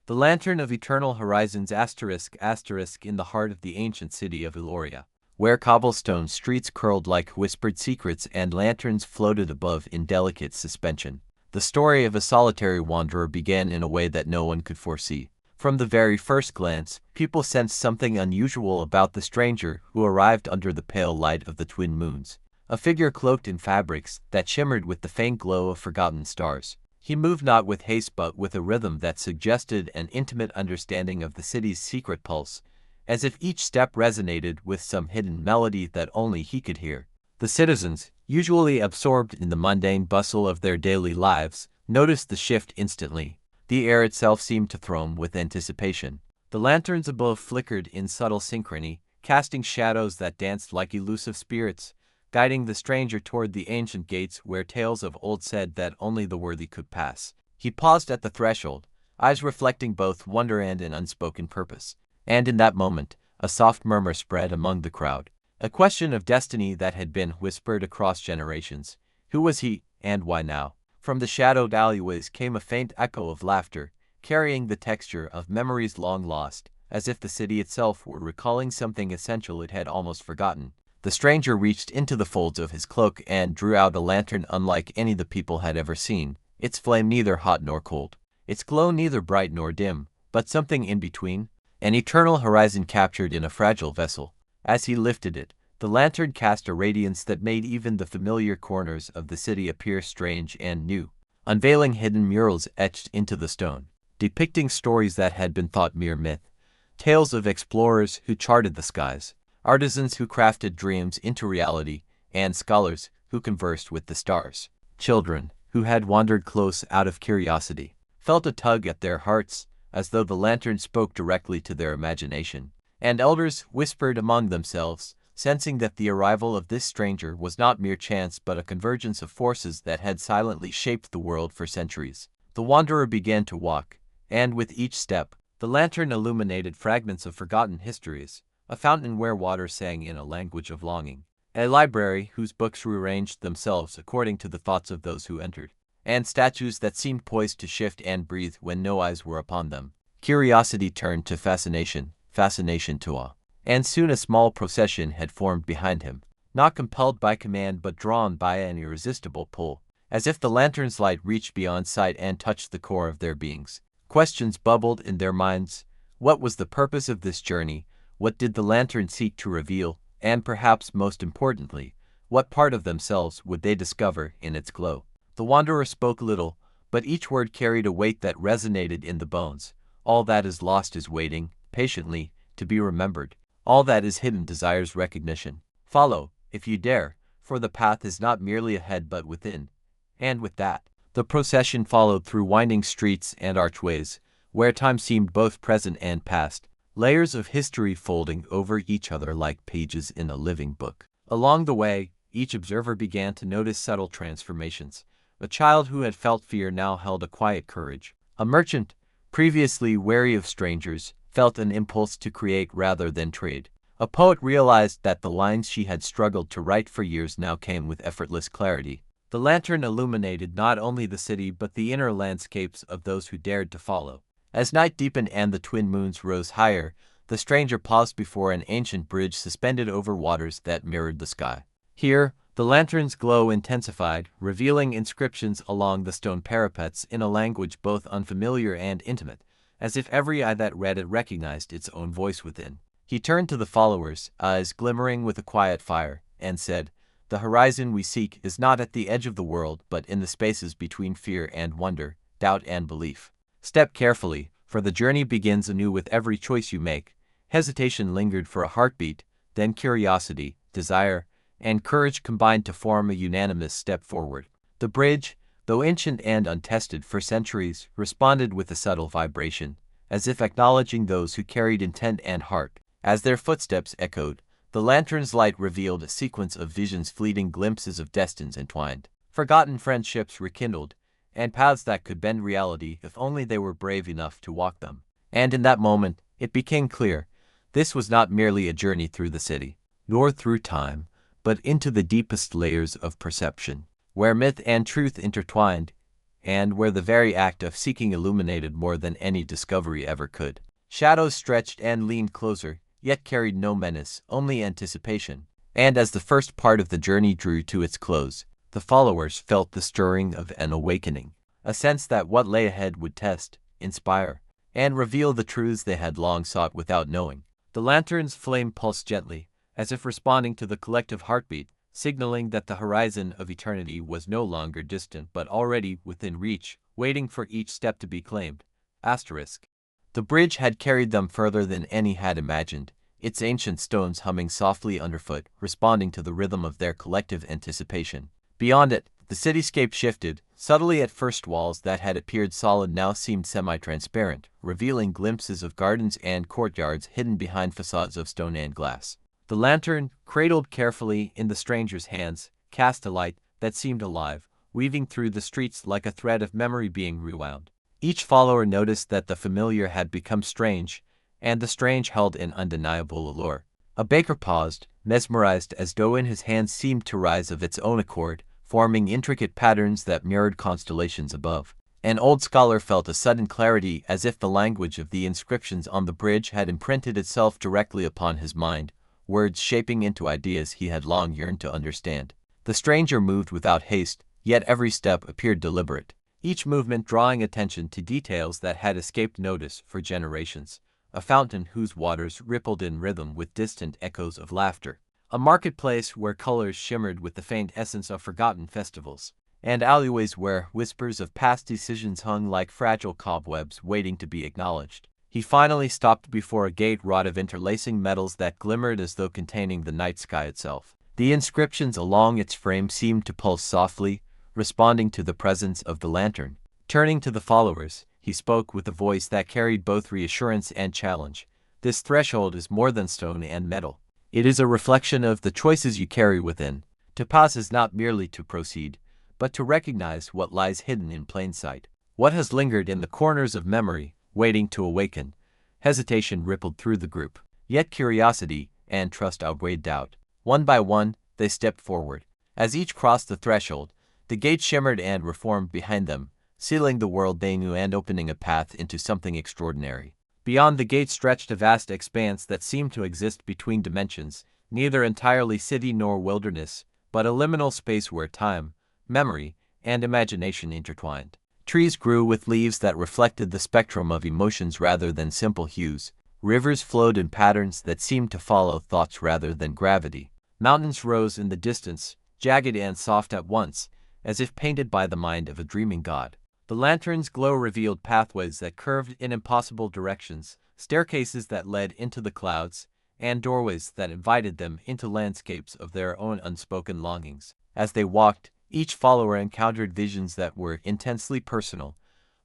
The Lantern of Eternal Horizons in the heart of the ancient city of Eloria, where cobblestone streets curled like whispered secrets and lanterns floated above in delicate suspension. The story of a solitary wanderer began in a way that no one could foresee. From the very first glance, people sensed something unusual about the stranger who arrived under the pale light of the twin moons. A figure cloaked in fabrics that shimmered with the faint glow of forgotten stars. He moved not with haste but with a rhythm that suggested an intimate understanding of the city's secret pulse, as if each step resonated with some hidden melody that only he could hear. The citizens, usually absorbed in the mundane bustle of their daily lives, noticed the shift instantly. The air itself seemed to thrum with anticipation. The lanterns above flickered in subtle synchrony, casting shadows that danced like elusive spirits, guiding the stranger toward the ancient gates where tales of old said that only the worthy could pass. He paused at the threshold, eyes reflecting both wonder and an unspoken purpose. And in that moment, a soft murmur spread among the crowd. A question of destiny that had been whispered across generations. Who was he, and why now? From the shadowed alleyways came a faint echo of laughter, carrying the texture of memories long lost, as if the city itself were recalling something essential it had almost forgotten. The stranger reached into the folds of his cloak and drew out a lantern unlike any the people had ever seen, its flame neither hot nor cold, its glow neither bright nor dim, but something in between, an eternal horizon captured in a fragile vessel. As he lifted it, the lantern cast a radiance that made even the familiar corners of the city appear strange and new, unveiling hidden murals etched into the stone, depicting stories that had been thought mere myth, tales of explorers who charted the skies, artisans who crafted dreams into reality, and scholars who conversed with the stars. Children, who had wandered close out of curiosity, felt a tug at their hearts, as though the lantern spoke directly to their imagination. And elders whispered among themselves, sensing that the arrival of this stranger was not mere chance but a convergence of forces that had silently shaped the world for centuries. The wanderer began to walk, and with each step, the lantern illuminated fragments of forgotten histories, a fountain where water sang in a language of longing, a library whose books rearranged themselves according to the thoughts of those who entered, and statues that seemed poised to shift and breathe when no eyes were upon them. Curiosity turned to fascination, fascination to awe, and soon a small procession had formed behind him, not compelled by command but drawn by an irresistible pull, as if the lantern's light reached beyond sight and touched the core of their beings. Questions bubbled in their minds. What was the purpose of this journey? What did the lantern seek to reveal? And perhaps most importantly, what part of themselves would they discover in its glow? The wanderer spoke little, but each word carried a weight that resonated in the bones. All that is lost is waiting, patiently, to be remembered. All that is hidden desires recognition. Follow, if you dare, for the path is not merely ahead but within. And with that, the procession followed through winding streets and archways, where time seemed both present and past, layers of history folding over each other like pages in a living book. Along the way, each observer began to notice subtle transformations. A child who had felt fear now held a quiet courage. A merchant, previously wary of strangers, felt an impulse to create rather than trade. A poet realized that the lines she had struggled to write for years now came with effortless clarity. The lantern illuminated not only the city but the inner landscapes of those who dared to follow. As night deepened and the twin moons rose higher, the stranger paused before an ancient bridge suspended over waters that mirrored the sky. Here, the lantern's glow intensified, revealing inscriptions along the stone parapets in a language both unfamiliar and intimate, as if every eye that read it recognized its own voice within. He turned to the followers, eyes glimmering with a quiet fire, and said, "The horizon we seek is not at the edge of the world but in the spaces between fear and wonder, doubt and belief. Step carefully, for the journey begins anew with every choice you make." Hesitation lingered for a heartbeat, then curiosity, desire, and courage combined to form a unanimous step forward. The bridge, though ancient and untested for centuries, responded with a subtle vibration, as if acknowledging those who carried intent and heart. As their footsteps echoed, the lantern's light revealed a sequence of visions, fleeting glimpses of destinies entwined, forgotten friendships rekindled, and paths that could bend reality if only they were brave enough to walk them. And in that moment, it became clear, this was not merely a journey through the city, nor through time, but into the deepest layers of perception, where myth and truth intertwined, and where the very act of seeking illuminated more than any discovery ever could. Shadows stretched and leaned closer, yet carried no menace, only anticipation. And as the first part of the journey drew to its close, the followers felt the stirring of an awakening, a sense that what lay ahead would test, inspire, and reveal the truths they had long sought without knowing. The lantern's flame pulsed gently, as if responding to the collective heartbeat, signaling that the horizon of eternity was no longer distant but already within reach, waiting for each step to be claimed. Asterisk. The bridge had carried them further than any had imagined, its ancient stones humming softly underfoot, responding to the rhythm of their collective anticipation. Beyond it, the cityscape shifted. Subtly at first, walls that had appeared solid now seemed semi-transparent, revealing glimpses of gardens and courtyards hidden behind facades of stone and glass. The lantern, cradled carefully in the stranger's hands, cast a light that seemed alive, weaving through the streets like a thread of memory being rewound. Each follower noticed that the familiar had become strange, and the strange held an undeniable allure. A baker paused, mesmerized, as dough in his hands seemed to rise of its own accord, forming intricate patterns that mirrored constellations above. An old scholar felt a sudden clarity, as if the language of the inscriptions on the bridge had imprinted itself directly upon his mind, words shaping into ideas he had long yearned to understand. The stranger moved without haste, yet every step appeared deliberate, each movement drawing attention to details that had escaped notice for generations. A fountain whose waters rippled in rhythm with distant echoes of laughter. A marketplace where colors shimmered with the faint essence of forgotten festivals. And alleyways where whispers of past decisions hung like fragile cobwebs waiting to be acknowledged. He finally stopped before a gate wrought of interlacing metals that glimmered as though containing the night sky itself. The inscriptions along its frame seemed to pulse softly, responding to the presence of the lantern. Turning to the followers, he spoke with a voice that carried both reassurance and challenge. This threshold is more than stone and metal. It is a reflection of the choices you carry within. To pass is not merely to proceed, but to recognize what lies hidden in plain sight. What has lingered in the corners of memory, waiting to awaken. Hesitation rippled through the group, yet curiosity and trust outweighed doubt. One by one, they stepped forward. As each crossed the threshold, the gate shimmered and reformed behind them, sealing the world they knew and opening a path into something extraordinary. Beyond the gate stretched a vast expanse that seemed to exist between dimensions, neither entirely city nor wilderness, but a liminal space where time, memory, and imagination intertwined. Trees grew with leaves that reflected the spectrum of emotions rather than simple hues. Rivers flowed in patterns that seemed to follow thoughts rather than gravity. Mountains rose in the distance, jagged and soft at once, as if painted by the mind of a dreaming god. The lantern's glow revealed pathways that curved in impossible directions, staircases that led into the clouds, and doorways that invited them into landscapes of their own unspoken longings. As they walked, each follower encountered visions that were intensely personal.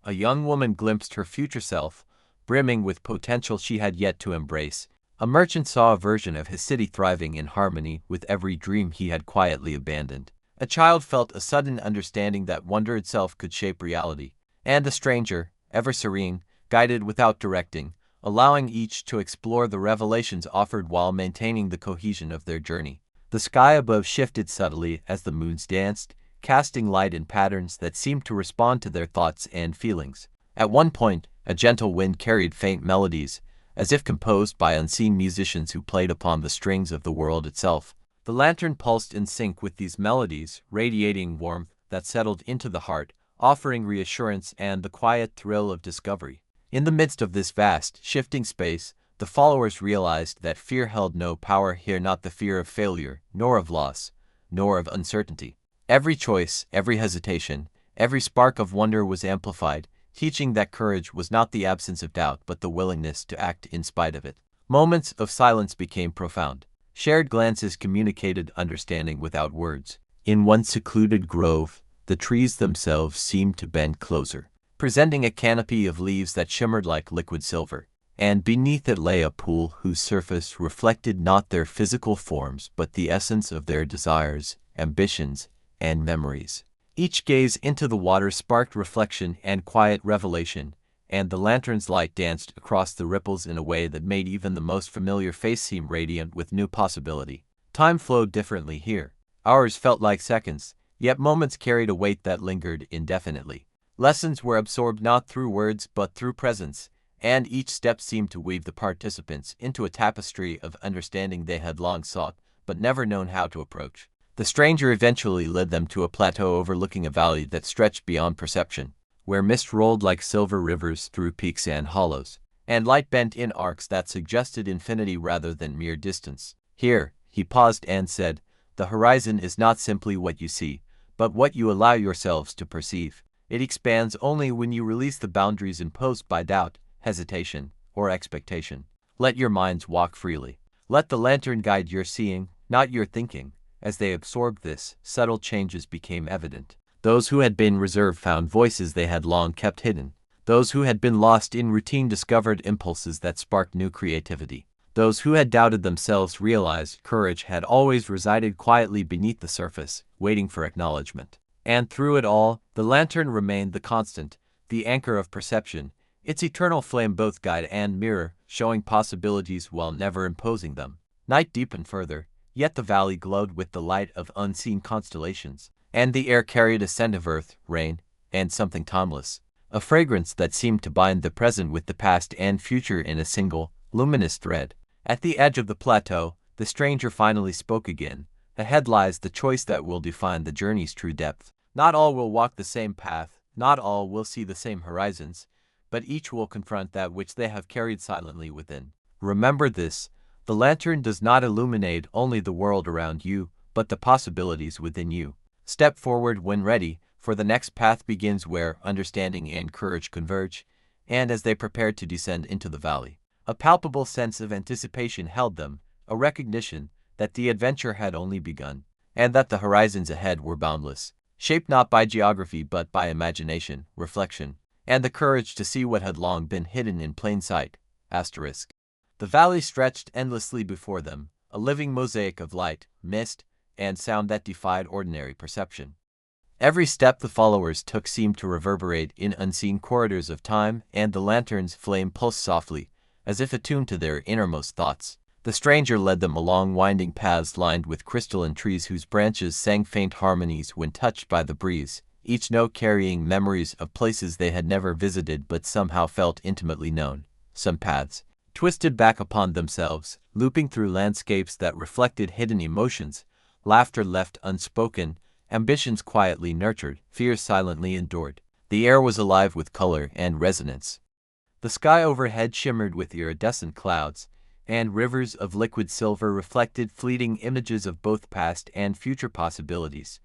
A young woman glimpsed her future self, brimming with potential she had yet to embrace. A merchant saw a version of his city thriving in harmony with every dream he had quietly abandoned. A child felt a sudden understanding that wonder itself could shape reality. And the stranger, ever serene, guided without directing, allowing each to explore the revelations offered while maintaining the cohesion of their journey. The sky above shifted subtly as the moons danced, casting light in patterns that seemed to respond to their thoughts and feelings. At one point, a gentle wind carried faint melodies, as if composed by unseen musicians who played upon the strings of the world itself. The lantern pulsed in sync with these melodies, radiating warmth that settled into the heart, offering reassurance and the quiet thrill of discovery. In the midst of this vast, shifting space, the followers realized that fear held no power here, not the fear of failure, nor of loss, nor of uncertainty. Every choice, every hesitation, every spark of wonder was amplified, teaching that courage was not the absence of doubt but the willingness to act in spite of it. Moments of silence became profound. Shared glances communicated understanding without words. In one secluded grove, the trees themselves seemed to bend closer, presenting a canopy of leaves that shimmered like liquid silver. And beneath it lay a pool whose surface reflected not their physical forms but the essence of their desires, ambitions, and memories. Each gaze into the water sparked reflection and quiet revelation, and the lantern's light danced across the ripples in a way that made even the most familiar face seem radiant with new possibility. Time flowed differently here. Hours felt like seconds, yet moments carried a weight that lingered indefinitely. Lessons were absorbed not through words but through presence, and each step seemed to weave the participants into a tapestry of understanding they had long sought, but never known how to approach. The stranger eventually led them to a plateau overlooking a valley that stretched beyond perception, where mist rolled like silver rivers through peaks and hollows, and light bent in arcs that suggested infinity rather than mere distance. Here, he paused and said, "The horizon is not simply what you see, but what you allow yourselves to perceive. It expands only when you release the boundaries imposed by doubt, hesitation, or expectation. Let your minds walk freely. Let the lantern guide your seeing, not your thinking." As they absorbed this, subtle changes became evident. Those who had been reserved found voices they had long kept hidden. Those who had been lost in routine discovered impulses that sparked new creativity. Those who had doubted themselves realized courage had always resided quietly beneath the surface, waiting for acknowledgement. And through it all, the lantern remained the constant, the anchor of perception, its eternal flame both guide and mirror, showing possibilities while never imposing them. Night deepened further, yet the valley glowed with the light of unseen constellations, and the air carried a scent of earth, rain, and something timeless, a fragrance that seemed to bind the present with the past and future in a single, luminous thread. At the edge of the plateau, the stranger finally spoke again. Ahead lies the choice that will define the journey's true depth. Not all will walk the same path, not all will see the same horizons, but each will confront that which they have carried silently within. Remember this: the lantern does not illuminate only the world around you, but the possibilities within you. Step forward when ready, for the next path begins where understanding and courage converge. And as they prepared to descend into the valley, a palpable sense of anticipation held them, a recognition that the adventure had only begun, and that the horizons ahead were boundless, shaped not by geography but by imagination, reflection, and the courage to see what had long been hidden in plain sight. Asterisk. The valley stretched endlessly before them, a living mosaic of light, mist, and sound that defied ordinary perception. Every step the followers took seemed to reverberate in unseen corridors of time, and the lantern's flame pulsed softly, as if attuned to their innermost thoughts. The stranger led them along winding paths lined with crystalline trees whose branches sang faint harmonies when touched by the breeze, each note carrying memories of places they had never visited but somehow felt intimately known. Some paths twisted back upon themselves, looping through landscapes that reflected hidden emotions, laughter left unspoken, ambitions quietly nurtured, fears silently endured. The air was alive with color and resonance. The sky overhead shimmered with iridescent clouds, and rivers of liquid silver reflected fleeting images of both past and future possibilities.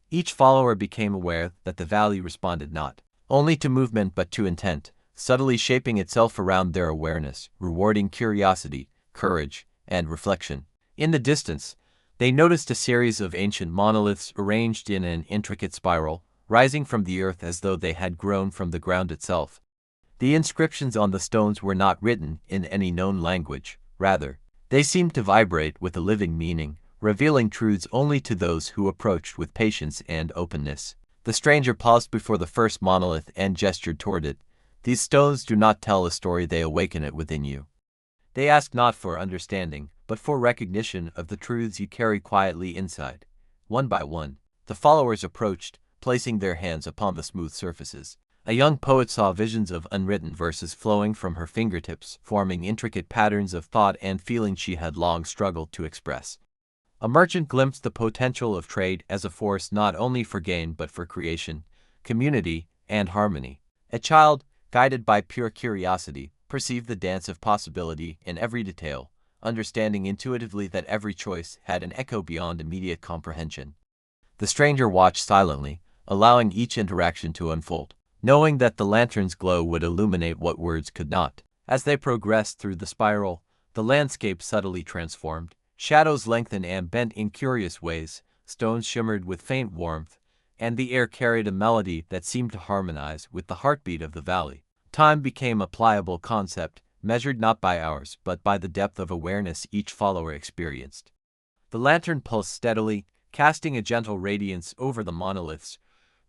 Each follower became aware that the valley responded not only to movement but to intent, subtly shaping itself around their awareness, rewarding curiosity, courage, and reflection. In the distance, they noticed a series of ancient monoliths arranged in an intricate spiral, rising from the earth as though they had grown from the ground itself. The inscriptions on the stones were not written in any known language. Rather, they seemed to vibrate with a living meaning, revealing truths only to those who approached with patience and openness. The stranger paused before the first monolith and gestured toward it. "These stones do not tell a story, they awaken it within you. They ask not for understanding, but for recognition of the truths you carry quietly inside." One by one, the followers approached, placing their hands upon the smooth surfaces. A young poet saw visions of unwritten verses flowing from her fingertips, forming intricate patterns of thought and feeling she had long struggled to express. A merchant glimpsed the potential of trade as a force not only for gain but for creation, community, and harmony. A child, guided by pure curiosity, perceived the dance of possibility in every detail, understanding intuitively that every choice had an echo beyond immediate comprehension. The stranger watched silently, allowing each interaction to unfold, knowing that the lantern's glow would illuminate what words could not. As they progressed through the spiral, the landscape subtly transformed. Shadows lengthened and bent in curious ways, stones shimmered with faint warmth, and the air carried a melody that seemed to harmonize with the heartbeat of the valley. Time became a pliable concept, measured not by hours but by the depth of awareness each follower experienced. The lantern pulsed steadily, casting a gentle radiance over the monoliths,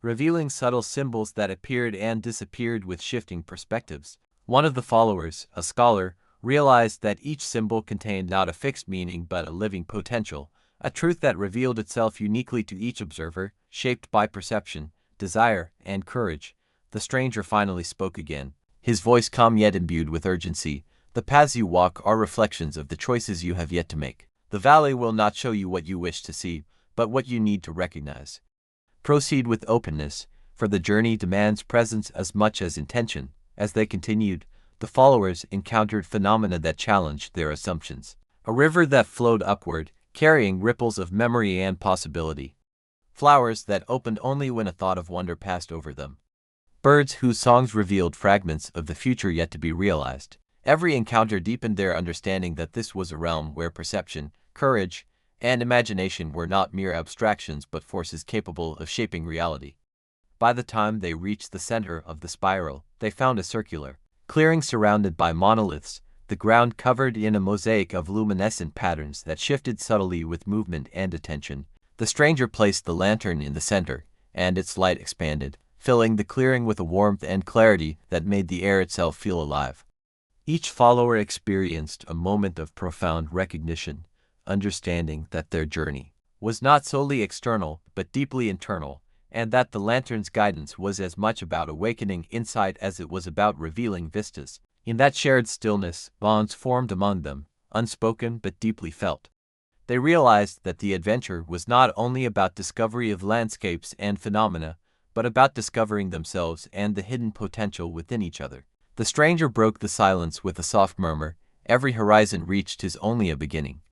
revealing subtle symbols that appeared and disappeared with shifting perspectives. One of the followers, a scholar, realized that each symbol contained not a fixed meaning but a living potential, a truth that revealed itself uniquely to each observer, shaped by perception, desire, and courage. The stranger finally spoke again, his voice calm yet imbued with urgency. The paths you walk are reflections of the choices you have yet to make. The valley will not show you what you wish to see, but what you need to recognize. Proceed with openness, for the journey demands presence as much as intention. As they continued, the followers encountered phenomena that challenged their assumptions. A river that flowed upward, carrying ripples of memory and possibility. Flowers that opened only when a thought of wonder passed over them. Birds whose songs revealed fragments of the future yet to be realized. Every encounter deepened their understanding that this was a realm where perception, courage, and imagination were not mere abstractions but forces capable of shaping reality. By the time they reached the center of the spiral, they found a circular clearing surrounded by monoliths, the ground covered in a mosaic of luminescent patterns that shifted subtly with movement and attention. The stranger placed the lantern in the center, and its light expanded, filling the clearing with a warmth and clarity that made the air itself feel alive. Each follower experienced a moment of profound recognition, understanding that their journey was not solely external but deeply internal, and that the lantern's guidance was as much about awakening insight as it was about revealing vistas. In that shared stillness, bonds formed among them, unspoken but deeply felt. They realized that the adventure was not only about discovery of landscapes and phenomena, but about discovering themselves and the hidden potential within each other. The stranger broke the silence with a soft murmur. Every horizon reached is only a beginning.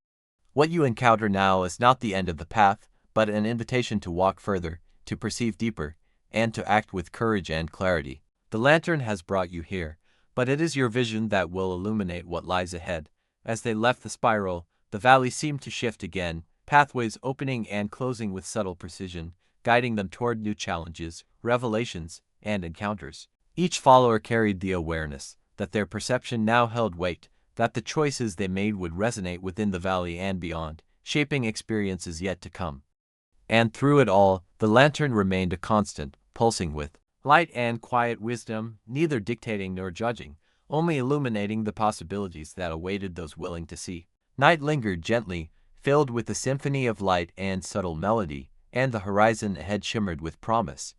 What you encounter now is not the end of the path, but an invitation to walk further, to perceive deeper, and to act with courage and clarity. The lantern has brought you here, but it is your vision that will illuminate what lies ahead. As they left the spiral, the valley seemed to shift again, pathways opening and closing with subtle precision, guiding them toward new challenges, revelations, and encounters. Each follower carried the awareness that their perception now held weight, that the choices they made would resonate within the valley and beyond, shaping experiences yet to come. And through it all, the lantern remained a constant, pulsing with light and quiet wisdom, neither dictating nor judging, only illuminating the possibilities that awaited those willing to see. Night lingered gently, filled with a symphony of light and subtle melody, and the horizon ahead shimmered with promise.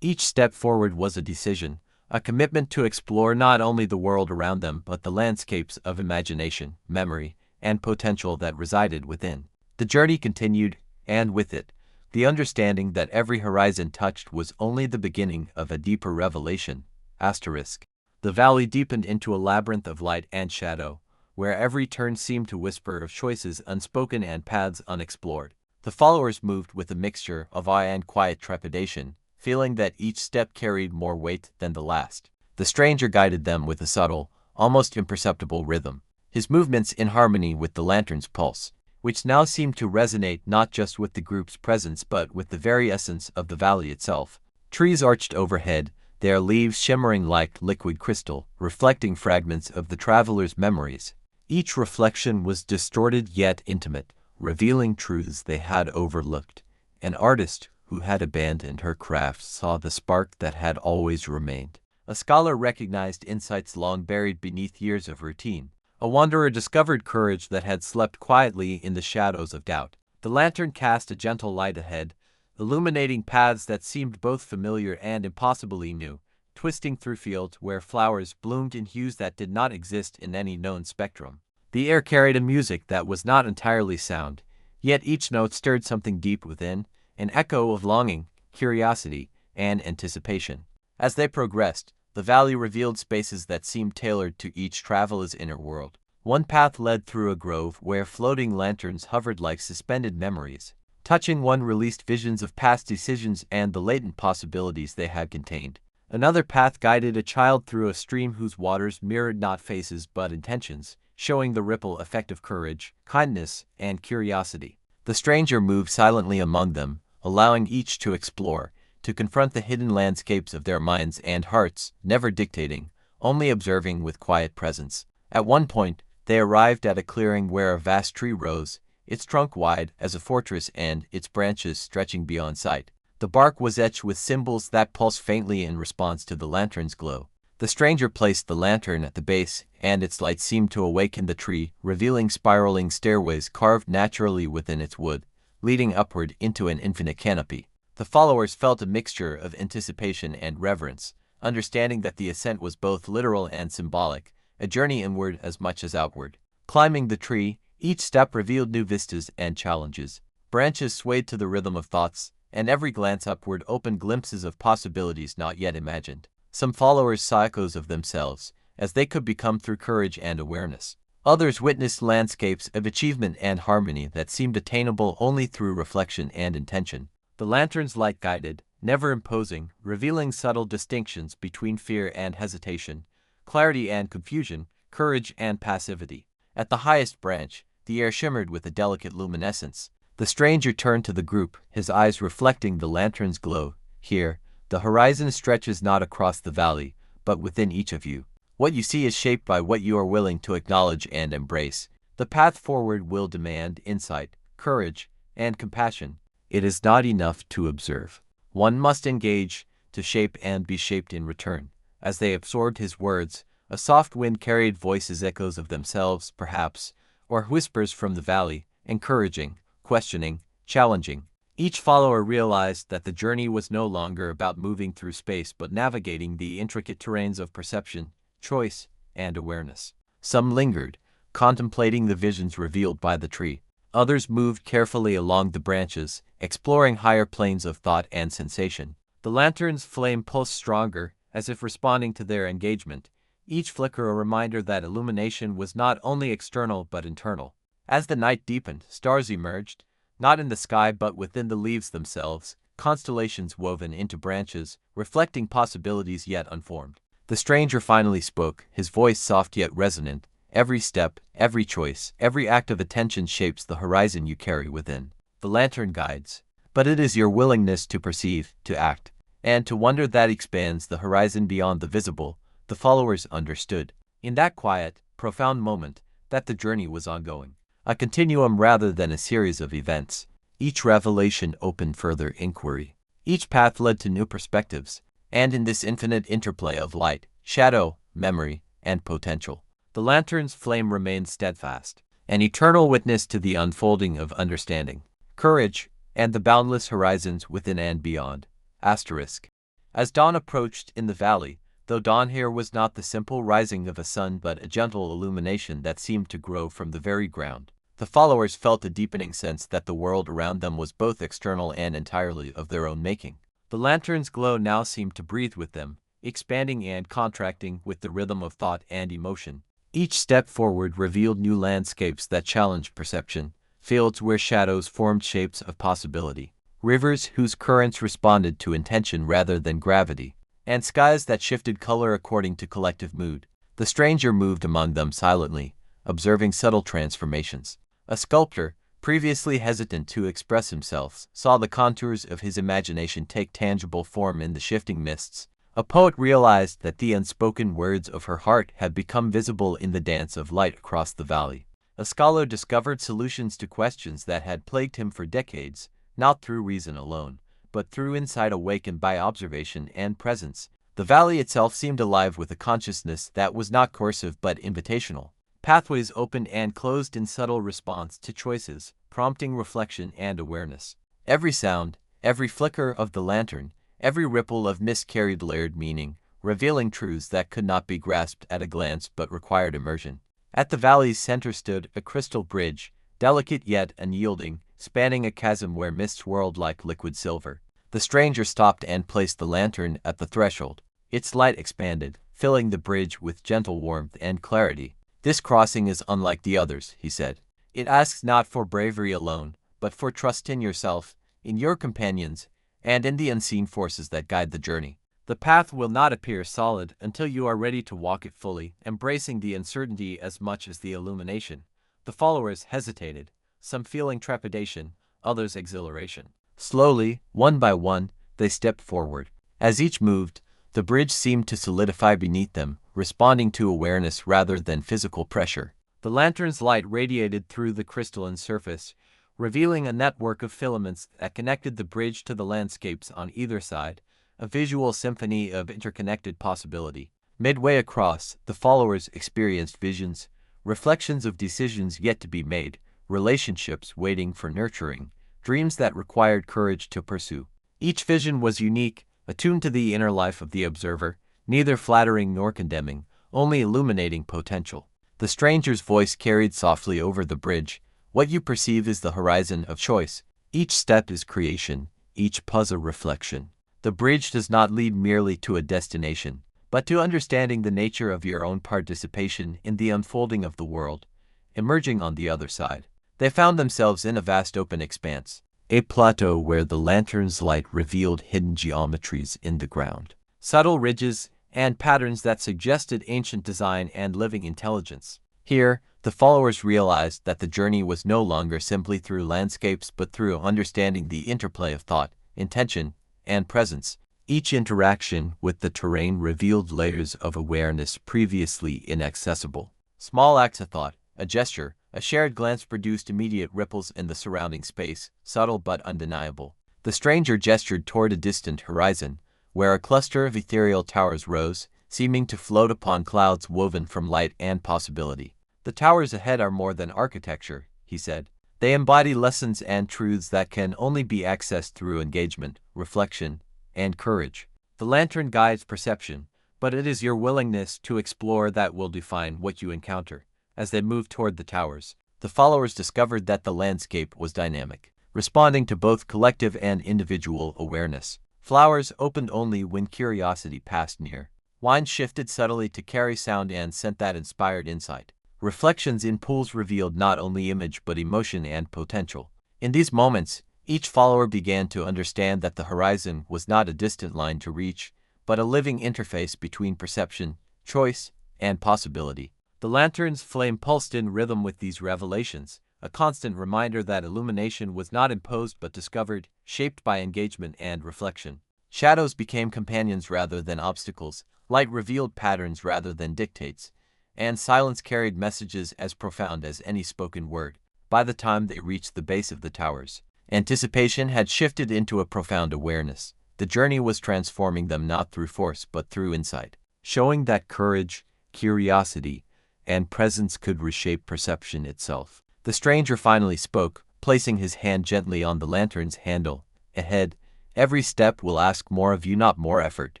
Each step forward was a decision, a commitment to explore not only the world around them but the landscapes of imagination, memory, and potential that resided within. The journey continued, and with it, the understanding that every horizon touched was only the beginning of a deeper revelation. The valley deepened into a labyrinth of light and shadow, where every turn seemed to whisper of choices unspoken and paths unexplored. The followers moved with a mixture of awe and quiet trepidation, feeling that each step carried more weight than the last. The stranger guided them with a subtle, almost imperceptible rhythm, his movements in harmony with the lantern's pulse, which now seemed to resonate not just with the group's presence but with the very essence of the valley itself. Trees arched overhead, their leaves shimmering like liquid crystal, reflecting fragments of the traveler's memories. Each reflection was distorted yet intimate, revealing truths they had overlooked. An artist who had abandoned her craft saw the spark that had always remained. A scholar recognized insights long buried beneath years of routine. A wanderer discovered courage that had slept quietly in the shadows of doubt. The lantern cast a gentle light ahead, illuminating paths that seemed both familiar and impossibly new, twisting through fields where flowers bloomed in hues that did not exist in any known spectrum. The air carried a music that was not entirely sound, yet each note stirred something deep within, an echo of longing, curiosity, and anticipation. As they progressed, the valley revealed spaces that seemed tailored to each traveler's inner world. One path led through a grove where floating lanterns hovered like suspended memories. Touching one released visions of past decisions and the latent possibilities they had contained. Another path guided a child through a stream whose waters mirrored not faces but intentions, showing the ripple effect of courage, kindness, and curiosity. The stranger moved silently among them, allowing each to explore, to confront the hidden landscapes of their minds and hearts, never dictating, only observing with quiet presence. At one point, they arrived at a clearing where a vast tree rose, its trunk wide as a fortress and its branches stretching beyond sight. The bark was etched with symbols that pulsed faintly in response to the lantern's glow. The stranger placed the lantern at the base, and its light seemed to awaken the tree, revealing spiraling stairways carved naturally within its wood, leading upward into an infinite canopy. The followers felt a mixture of anticipation and reverence, understanding that the ascent was both literal and symbolic, a journey inward as much as outward. Climbing the tree, each step revealed new vistas and challenges. Branches swayed to the rhythm of thoughts, and every glance upward opened glimpses of possibilities not yet imagined. Some followers saw echoes of themselves, as they could become through courage and awareness. Others witnessed landscapes of achievement and harmony that seemed attainable only through reflection and intention. The lantern's light guided, never imposing, revealing subtle distinctions between fear and hesitation, clarity and confusion, courage and passivity. At the highest branch, the air shimmered with a delicate luminescence. The stranger turned to the group, his eyes reflecting the lantern's glow. Here, the horizon stretches not across the valley, but within each of you. What you see is shaped by what you are willing to acknowledge and embrace. The path forward will demand insight, courage, and compassion. It is not enough to observe. One must engage, to shape and be shaped in return. As they absorbed his words, a soft wind carried voices, echoes of themselves, perhaps, or whispers from the valley, encouraging, questioning, challenging. Each follower realized that the journey was no longer about moving through space but navigating the intricate terrains of perception, choice, and awareness. Some lingered, contemplating the visions revealed by the tree. Others moved carefully along the branches, exploring higher planes of thought and sensation. The lantern's flame pulsed stronger, as if responding to their engagement, each flicker a reminder that illumination was not only external but internal. As the night deepened, stars emerged, not in the sky but within the leaves themselves, constellations woven into branches, reflecting possibilities yet unformed. The stranger finally spoke, his voice soft yet resonant. Every step, every choice, every act of attention shapes the horizon you carry within. The lantern guides, but it is your willingness to perceive, to act, and to wonder that expands the horizon beyond the visible. The followers understood, in that quiet, profound moment, that the journey was ongoing. A continuum rather than a series of events. Each revelation opened further inquiry. Each path led to new perspectives, and in this infinite interplay of light, shadow, memory, and potential, the lantern's flame remained steadfast, an eternal witness to the unfolding of understanding, courage, and the boundless horizons within and beyond. Asterisk. As dawn approached in the valley, though dawn here was not the simple rising of a sun but a gentle illumination that seemed to grow from the very ground, the followers felt a deepening sense that the world around them was both external and entirely of their own making. The lantern's glow now seemed to breathe with them, expanding and contracting with the rhythm of thought and emotion. Each step forward revealed new landscapes that challenged perception, fields where shadows formed shapes of possibility, rivers whose currents responded to intention rather than gravity, and skies that shifted color according to collective mood. The stranger moved among them silently, observing subtle transformations. A sculptor, previously hesitant to express himself, saw the contours of his imagination take tangible form in the shifting mists. A poet realized that the unspoken words of her heart had become visible in the dance of light across the valley. A scholar discovered solutions to questions that had plagued him for decades, not through reason alone, but through insight awakened by observation and presence. The valley itself seemed alive with a consciousness that was not coercive but invitational. Pathways opened and closed in subtle response to choices, prompting reflection and awareness. Every sound, every flicker of the lantern, every ripple of mist carried layered meaning, revealing truths that could not be grasped at a glance but required immersion. At the valley's center stood a crystal bridge, delicate yet unyielding, spanning a chasm where mist swirled like liquid silver. The stranger stopped and placed the lantern at the threshold. Its light expanded, filling the bridge with gentle warmth and clarity. "This crossing is unlike the others," he said. "It asks not for bravery alone, but for trust in yourself, in your companions, and in the unseen forces that guide the journey. The path will not appear solid until you are ready to walk it fully, embracing the uncertainty as much as the illumination." The followers hesitated, some feeling trepidation, others exhilaration. Slowly, one by one, they stepped forward. As each moved, the bridge seemed to solidify beneath them, responding to awareness rather than physical pressure. The lantern's light radiated through the crystalline surface, revealing a network of filaments that connected the bridge to the landscapes on either side, a visual symphony of interconnected possibility. Midway across, the followers experienced visions, reflections of decisions yet to be made, relationships waiting for nurturing, dreams that required courage to pursue. Each vision was unique, attuned to the inner life of the observer, neither flattering nor condemning, only illuminating potential. The stranger's voice carried softly over the bridge. What you perceive is the horizon of choice. Each step is creation, each pause a reflection. The bridge does not lead merely to a destination, but to understanding the nature of your own participation in the unfolding of the world. Emerging on the other side, they found themselves in a vast open expanse, a plateau where the lantern's light revealed hidden geometries in the ground, subtle ridges and patterns that suggested ancient design and living intelligence. Here, the followers realized that the journey was no longer simply through landscapes but through understanding the interplay of thought, intention, and presence. Each interaction with the terrain revealed layers of awareness previously inaccessible. Small acts of thought, a gesture, a shared glance produced immediate ripples in the surrounding space, subtle but undeniable. The stranger gestured toward a distant horizon, where a cluster of ethereal towers rose, seeming to float upon clouds woven from light and possibility. The towers ahead are more than architecture, he said. They embody lessons and truths that can only be accessed through engagement, reflection, and courage. The lantern guides perception, but it is your willingness to explore that will define what you encounter. As they moved toward the towers, the followers discovered that the landscape was dynamic, responding to both collective and individual awareness. Flowers opened only when curiosity passed near. Wine shifted subtly to carry sound and scent that inspired insight. Reflections in pools revealed not only image but emotion and potential. In these moments, each follower began to understand that the horizon was not a distant line to reach, but a living interface between perception, choice, and possibility. The lantern's flame pulsed in rhythm with these revelations, a constant reminder that illumination was not imposed but discovered, shaped by engagement and reflection. Shadows became companions rather than obstacles, light revealed patterns rather than dictates, and silence carried messages as profound as any spoken word. By the time they reached the base of the towers, anticipation had shifted into a profound awareness. The journey was transforming them not through force but through insight, showing that courage, curiosity, and presence could reshape perception itself. The stranger finally spoke, placing his hand gently on the lantern's handle. Ahead, every step will ask more of you, not more effort,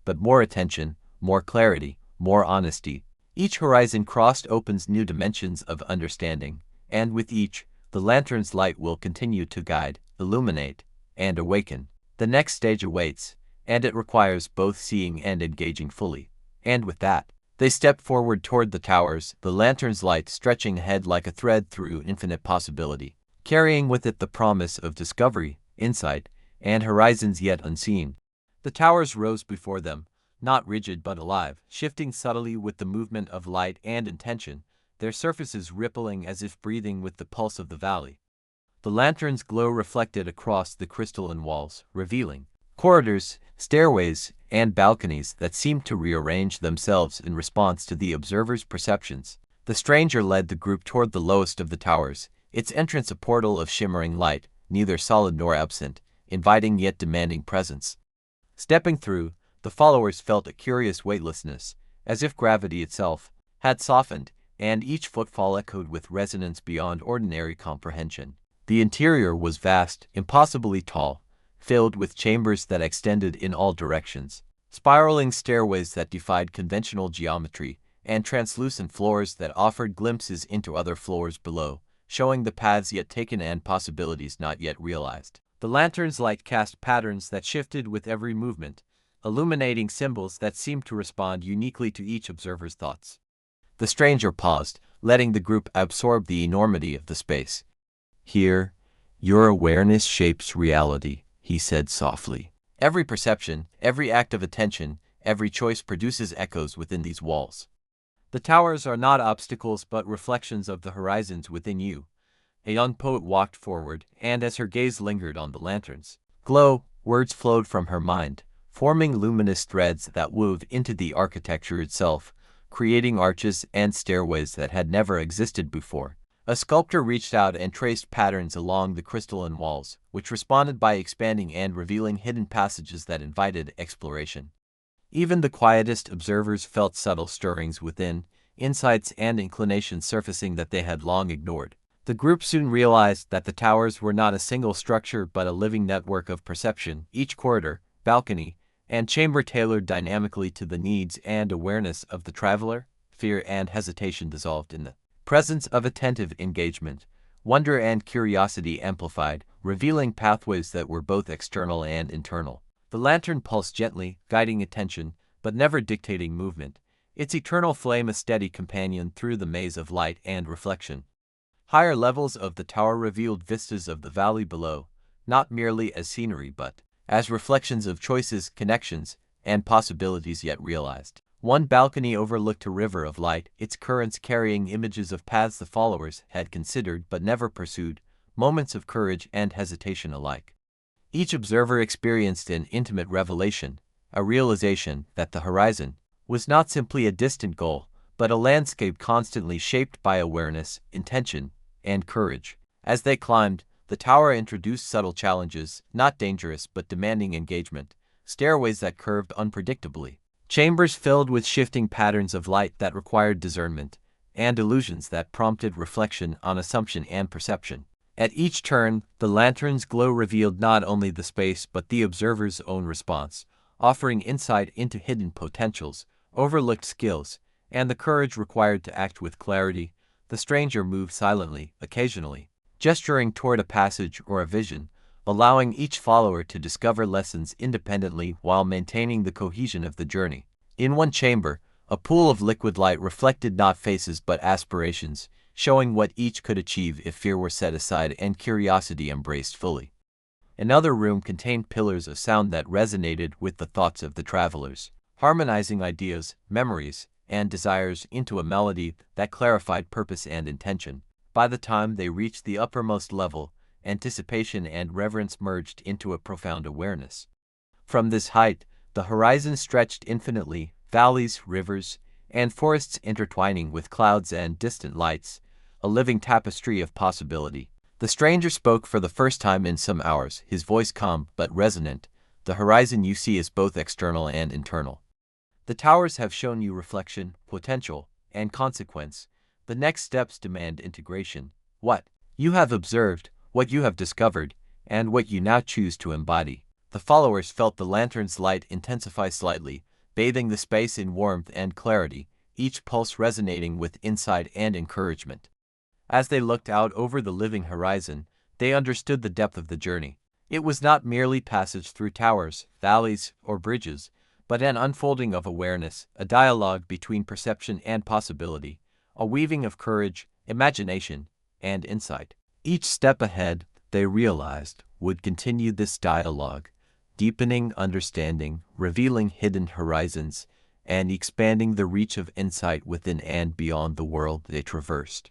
but more attention, more clarity, more honesty. Each horizon crossed opens new dimensions of understanding, and with each, the lantern's light will continue to guide, illuminate, and awaken. The next stage awaits, and it requires both seeing and engaging fully. And with that, they stepped forward toward the towers, the lantern's light stretching ahead like a thread through infinite possibility, carrying with it the promise of discovery, insight, and horizons yet unseen. The towers rose before them, not rigid but alive, shifting subtly with the movement of light and intention, their surfaces rippling as if breathing with the pulse of the valley. The lantern's glow reflected across the crystalline walls, revealing corridors, stairways, and balconies that seemed to rearrange themselves in response to the observer's perceptions. The stranger led the group toward the lowest of the towers, its entrance a portal of shimmering light, neither solid nor absent, inviting yet demanding presence. Stepping through, the followers felt a curious weightlessness, as if gravity itself had softened, and each footfall echoed with resonance beyond ordinary comprehension. The interior was vast, impossibly tall, filled with chambers that extended in all directions, spiraling stairways that defied conventional geometry, and translucent floors that offered glimpses into other floors below, showing the paths yet taken and possibilities not yet realized. The lantern's light cast patterns that shifted with every movement, illuminating symbols that seemed to respond uniquely to each observer's thoughts. The stranger paused, letting the group absorb the enormity of the space. "Here, your awareness shapes reality," he said softly. "Every perception, every act of attention, every choice produces echoes within these walls. The towers are not obstacles but reflections of the horizons within you." A young poet walked forward, and as her gaze lingered on the lantern's glow, words flowed from her mind, forming luminous threads that wove into the architecture itself, creating arches and stairways that had never existed before. A sculptor reached out and traced patterns along the crystalline walls, which responded by expanding and revealing hidden passages that invited exploration. Even the quietest observers felt subtle stirrings within, insights and inclinations surfacing that they had long ignored. The group soon realized that the towers were not a single structure but a living network of perception. Each corridor, balcony, and chamber tailored dynamically to the needs and awareness of the traveler. Fear and hesitation dissolved in the presence of attentive engagement. Wonder and curiosity amplified, revealing pathways that were both external and internal. The lantern pulsed gently, guiding attention, but never dictating movement, its eternal flame a steady companion through the maze of light and reflection. Higher levels of the tower revealed vistas of the valley below, not merely as scenery but as reflections of choices, connections, and possibilities yet realized. One balcony overlooked a river of light, its currents carrying images of paths the followers had considered but never pursued, moments of courage and hesitation alike. Each observer experienced an intimate revelation, a realization that the horizon was not simply a distant goal, but a landscape constantly shaped by awareness, intention, and courage. As they climbed, the tower introduced subtle challenges, not dangerous but demanding engagement, stairways that curved unpredictably, chambers filled with shifting patterns of light that required discernment, and illusions that prompted reflection on assumption and perception. At each turn, the lantern's glow revealed not only the space but the observer's own response, offering insight into hidden potentials, overlooked skills, and the courage required to act with clarity. The stranger moved silently, occasionally gesturing toward a passage or a vision, allowing each follower to discover lessons independently while maintaining the cohesion of the journey. In one chamber, a pool of liquid light reflected not faces but aspirations, showing what each could achieve if fear were set aside and curiosity embraced fully. Another room contained pillars of sound that resonated with the thoughts of the travelers, harmonizing ideas, memories, and desires into a melody that clarified purpose and intention. By the time they reached the uppermost level, anticipation and reverence merged into a profound awareness. From this height, the horizon stretched infinitely, valleys, rivers, and forests intertwining with clouds and distant lights, a living tapestry of possibility. The stranger spoke for the first time in some hours, his voice calm but resonant. The horizon you see is both external and internal. The towers have shown you reflection, potential, and consequence. The next steps demand integration. What you have observed, what you have discovered, and what you now choose to embody. The followers felt the lantern's light intensify slightly, bathing the space in warmth and clarity, each pulse resonating with insight and encouragement. As they looked out over the living horizon, they understood the depth of the journey. It was not merely passage through towers, valleys, or bridges, but an unfolding of awareness, a dialogue between perception and possibility, a weaving of courage, imagination, and insight. Each step ahead, they realized, would continue this dialogue, deepening understanding, revealing hidden horizons, and expanding the reach of insight within and beyond the world they traversed.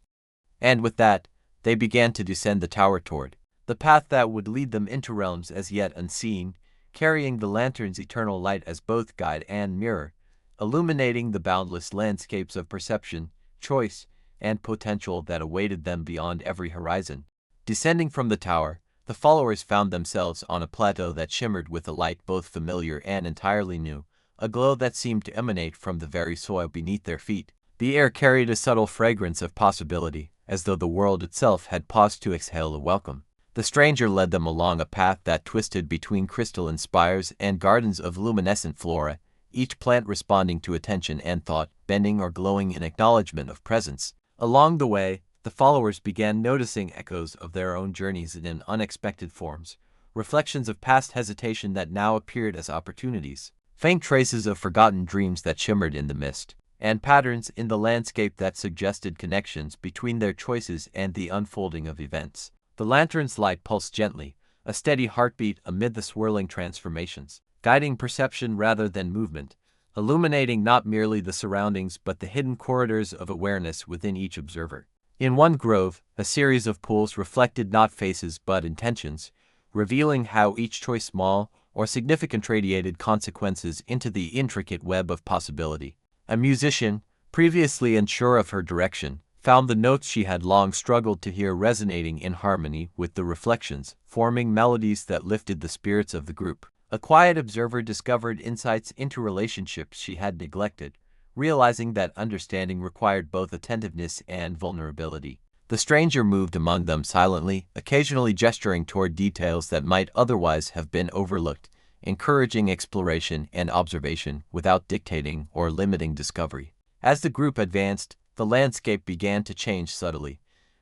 And with that, they began to descend the tower toward the path that would lead them into realms as yet unseen, carrying the lantern's eternal light as both guide and mirror, illuminating the boundless landscapes of perception, choice, and potential that awaited them beyond every horizon. Descending from the tower, the followers found themselves on a plateau that shimmered with a light both familiar and entirely new, a glow that seemed to emanate from the very soil beneath their feet. The air carried a subtle fragrance of possibility, as though the world itself had paused to exhale a welcome. The stranger led them along a path that twisted between crystalline spires and gardens of luminescent flora, each plant responding to attention and thought, bending or glowing in acknowledgement of presence. Along the way, the followers began noticing echoes of their own journeys in unexpected forms, reflections of past hesitation that now appeared as opportunities, faint traces of forgotten dreams that shimmered in the mist, and patterns in the landscape that suggested connections between their choices and the unfolding of events. The lantern's light pulsed gently, a steady heartbeat amid the swirling transformations, guiding perception rather than movement, illuminating not merely the surroundings but the hidden corridors of awareness within each observer. In one grove, a series of pools reflected not faces but intentions, revealing how each choice, small or significant, radiated consequences into the intricate web of possibility. A musician, previously unsure of her direction, found the notes she had long struggled to hear resonating in harmony with the reflections, forming melodies that lifted the spirits of the group. A quiet observer discovered insights into relationships she had neglected, realizing that understanding required both attentiveness and vulnerability. The stranger moved among them silently, occasionally gesturing toward details that might otherwise have been overlooked, encouraging exploration and observation without dictating or limiting discovery. As the group advanced, the landscape began to change subtly.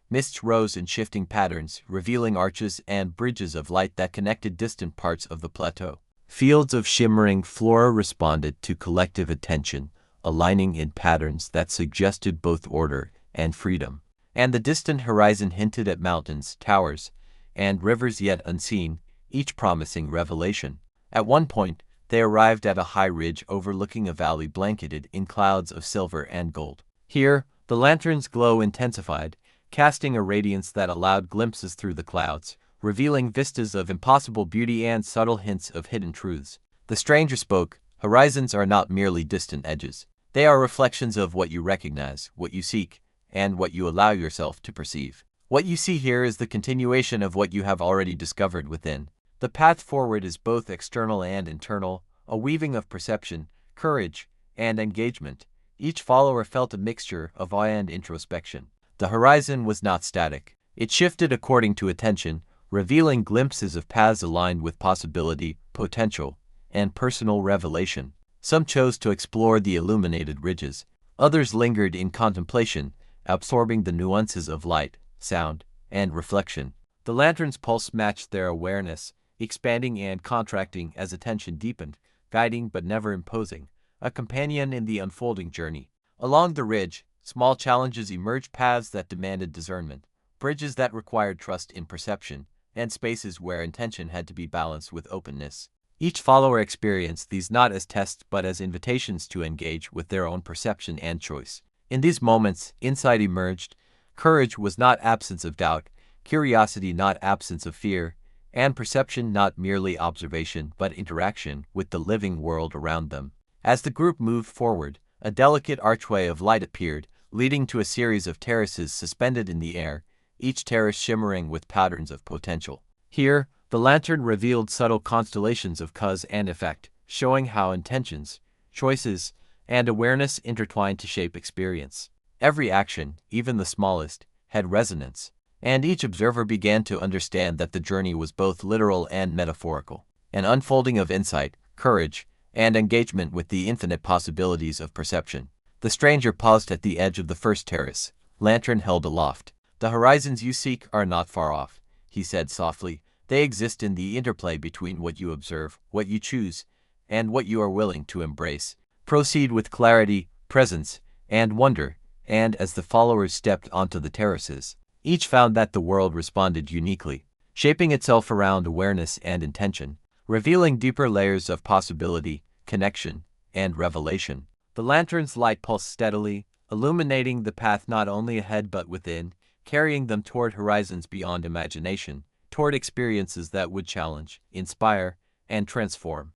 Mists rose in shifting patterns, revealing arches and bridges of light that connected distant parts of the plateau. Fields of shimmering flora responded to collective attention, aligning in patterns that suggested both order and freedom. And the distant horizon hinted at mountains, towers, and rivers yet unseen, each promising revelation. At one point, they arrived at a high ridge overlooking a valley blanketed in clouds of silver and gold. Here, the lantern's glow intensified, casting a radiance that allowed glimpses through the clouds, revealing vistas of impossible beauty and subtle hints of hidden truths. The stranger spoke. Horizons are not merely distant edges. They are reflections of what you recognize, what you seek, and what you allow yourself to perceive. What you see here is the continuation of what you have already discovered within. The path forward is both external and internal, a weaving of perception, courage, and engagement. Each follower felt a mixture of awe and introspection. The horizon was not static. It shifted according to attention, revealing glimpses of paths aligned with possibility, potential, and personal revelation. Some chose to explore the illuminated ridges. Others lingered in contemplation, absorbing the nuances of light, sound, and reflection. The lantern's pulse matched their awareness, expanding and contracting as attention deepened, guiding but never imposing, a companion in the unfolding journey. Along the ridge, small challenges emerged: paths that demanded discernment, bridges that required trust in perception, and spaces where intention had to be balanced with openness. Each follower experienced these not as tests but as invitations to engage with their own perception and choice. In these moments, insight emerged. Courage was not absence of doubt, curiosity not absence of fear, and perception not merely observation but interaction with the living world around them. As the group moved forward, a delicate archway of light appeared, leading to a series of terraces suspended in the air, each terrace shimmering with patterns of potential. Here, the lantern revealed subtle constellations of cause and effect, showing how intentions, choices, and awareness intertwined to shape experience. Every action, even the smallest, had resonance, and each observer began to understand that the journey was both literal and metaphorical, an unfolding of insight, courage, and engagement with the infinite possibilities of perception. The stranger paused at the edge of the first terrace, lantern held aloft. "The horizons you seek are not far off," he said softly. "They exist in the interplay between what you observe, what you choose, and what you are willing to embrace. Proceed with clarity, presence, and wonder." And as the followers stepped onto the terraces, each found that the world responded uniquely, shaping itself around awareness and intention, revealing deeper layers of possibility, connection, and revelation. The lantern's light pulsed steadily, illuminating the path not only ahead but within, carrying them toward horizons beyond imagination, toward experiences that would challenge, inspire, and transform.